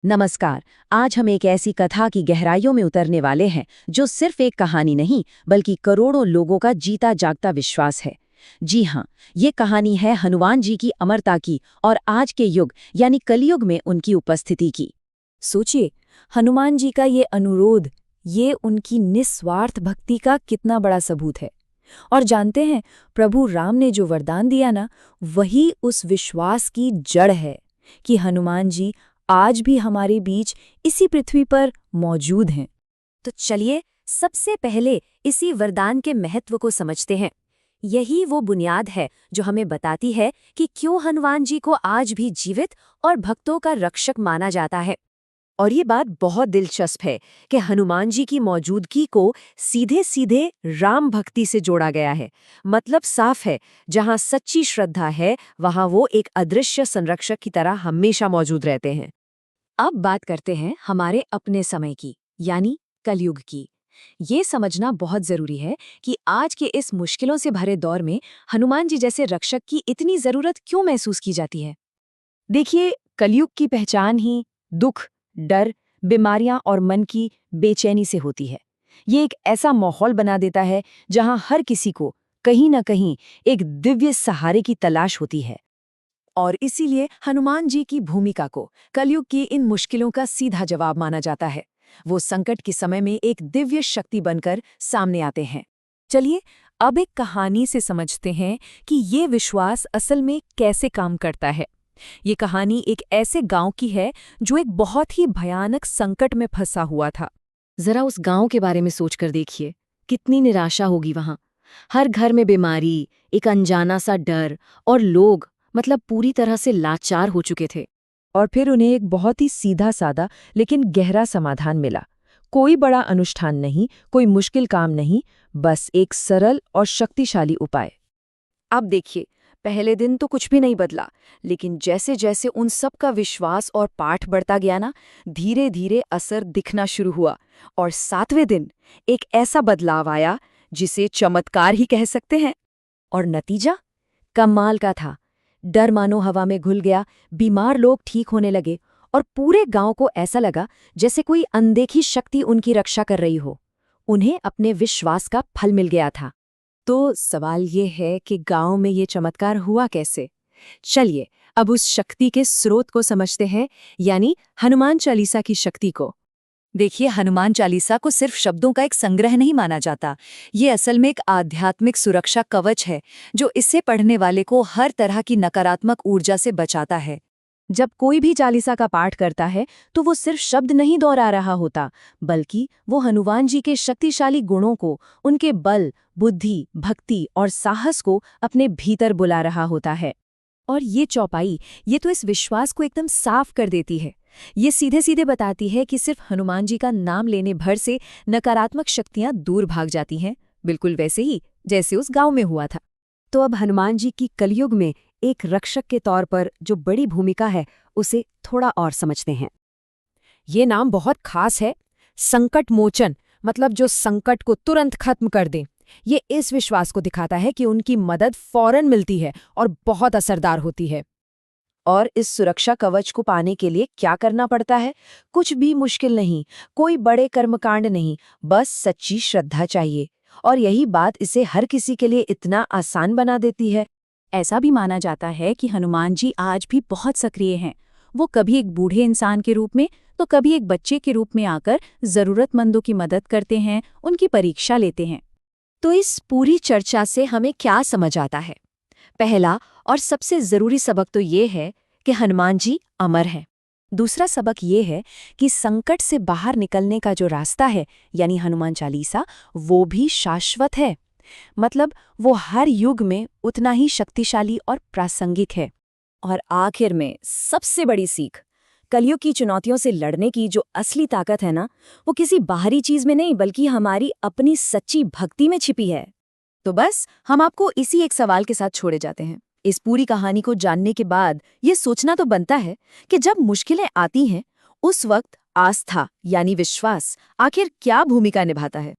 नमस्कार। आज हम एक ऐसी कथा की गहराइयों में उतरने वाले हैं जो सिर्फ एक कहानी नहीं बल्कि करोड़ों लोगों का जीता जागता विश्वास है। जी हाँ, ये कहानी है हनुमान जी की अमरता की और आज के युग यानी कलयुग में उनकी उपस्थिति की। सोचिए, हनुमान जी का ये अनुरोध, ये उनकी निस्वार्थ भक्ति का कितना बड़ा सबूत है। और जानते हैं, प्रभु राम ने जो वरदान दिया ना, वही उस विश्वास की जड़ है कि हनुमान जी आज भी हमारे बीच इसी पृथ्वी पर मौजूद हैं। तो चलिए सबसे पहले इसी वरदान के महत्व को समझते हैं। यही वो बुनियाद है जो हमें बताती है कि क्यों हनुमान जी को आज भी जीवित और भक्तों का रक्षक माना जाता है। और ये बात बहुत दिलचस्प है कि हनुमान जी की मौजूदगी को सीधे सीधे राम भक्ति से जोड़ा गया है। मतलब साफ है, जहाँ सच्ची श्रद्धा है वहाँ वो एक अदृश्य संरक्षक की तरह हमेशा मौजूद रहते हैं। अब बात करते हैं हमारे अपने समय की, यानी कलयुग की। ये समझना बहुत जरूरी है कि आज के इस मुश्किलों से भरे दौर में हनुमान जी जैसे रक्षक की इतनी जरूरत क्यों महसूस की जाती है। देखिए, कलयुग की पहचान ही दुख, डर, बीमारियां और मन की बेचैनी से होती है। ये एक ऐसा माहौल बना देता है जहां हर किसी को कहीं न कहीं एक दिव्य सहारे की तलाश होती है। और इसीलिए हनुमान जी की भूमिका को कलयुग की इन मुश्किलों का सीधा जवाब माना जाता है। वो संकट के समय में एक दिव्य शक्ति बनकर सामने आते हैं। चलिए, अब एक कहानी से समझते हैं कि ये विश्वास असल में कैसे काम करता है। ये कहानी एक ऐसे गांव की है जो एक बहुत ही भयानक संकट में फंसा हुआ था। जरा उस गांव के बारे में सोचकर देखिए, कितनी निराशा होगी वहां। हर घर में बीमारी, एक अनजाना सा डर और लोग मतलब पूरी तरह से लाचार हो चुके थे। और फिर उन्हें एक बहुत ही सीधा सादा लेकिन गहरा समाधान मिला। कोई बड़ा अनुष्ठान नहीं, कोई मुश्किल काम नहीं, बस एक सरल और शक्तिशाली उपाय। अब देखिए, पहले दिन तो कुछ भी नहीं बदला, लेकिन जैसे जैसे उन सब का विश्वास और पाठ बढ़ता गया ना, धीरे धीरे असर दिखना शुरू हुआ। और 7वें दिन एक ऐसा बदलाव आया जिसे चमत्कार ही कह सकते हैं। और नतीजा कमाल का था। डर मानो हवा में घुल गया, बीमार लोग ठीक होने लगे और पूरे गांव को ऐसा लगा जैसे कोई अनदेखी शक्ति उनकी रक्षा कर रही हो। उन्हें अपने विश्वास का फल मिल गया था। तो सवाल ये है कि गांव में ये चमत्कार हुआ कैसे। चलिए अब उस शक्ति के स्रोत को समझते हैं, यानी हनुमान चालीसा की शक्ति को। देखिए, हनुमान चालीसा को सिर्फ शब्दों का एक संग्रह नहीं माना जाता। ये असल में एक आध्यात्मिक सुरक्षा कवच है जो इसे पढ़ने वाले को हर तरह की नकारात्मक ऊर्जा से बचाता है। जब कोई भी चालीसा का पाठ करता है तो वो सिर्फ शब्द नहीं दोहरा रहा होता, बल्कि वो हनुमान जी के शक्तिशाली गुणों को, उनके बल, बुद्धि, भक्ति और साहस को अपने भीतर बुला रहा होता है। और ये चौपाई, ये तो इस विश्वास को एकदम साफ कर देती है। ये सीधे सीधे बताती है कि सिर्फ हनुमान जी का नाम लेने भर से नकारात्मक शक्तियां दूर भाग जाती हैं, बिल्कुल वैसे ही जैसे उस गांव में हुआ था। तो अब हनुमान जी की कलयुग में एक रक्षक के तौर पर जो बड़ी भूमिका है, उसे थोड़ा और समझते हैं। ये नाम बहुत खास है, संकट मोचन, मतलब जो संकट को तुरंत खत्म कर दे। ये इस विश्वास को दिखाता है कि उनकी मदद फौरन मिलती है और बहुत असरदार होती है। और इस सुरक्षा कवच को पाने के लिए क्या करना पड़ता है? कुछ भी मुश्किल नहीं, कोई बड़े कर्मकांड नहीं, बस सच्ची श्रद्धा चाहिए। और यही बात इसे हर किसी के लिए इतना आसान बना देती है। ऐसा भी माना जाता है कि हनुमान जी आज भी बहुत सक्रिय हैं। वो कभी एक बूढ़े इंसान के रूप में तो कभी एक बच्चे के रूप में आकर जरूरतमंदों की मदद करते हैं, उनकी परीक्षा लेते हैं। तो इस पूरी चर्चा से हमें क्या समझ आता है? पहला और सबसे जरूरी सबक तो ये है कि हनुमान जी अमर हैं। दूसरा सबक ये है कि संकट से बाहर निकलने का जो रास्ता है, यानी हनुमान चालीसा, वो भी शाश्वत है। मतलब वो हर युग में उतना ही शक्तिशाली और प्रासंगिक है। और आखिर में सबसे बड़ी सीख, कलयुग की चुनौतियों से लड़ने की जो असली ताकत है ना, वो किसी बाहरी चीज में नहीं बल्कि हमारी अपनी सच्ची भक्ति में छिपी है। तो बस हम आपको इसी एक सवाल के साथ छोड़े जाते हैं। इस पूरी कहानी को जानने के बाद ये सोचना तो बनता है कि जब मुश्किलें आती हैं, उस वक्त आस्था यानी विश्वास आखिर क्या भूमिका निभाता है।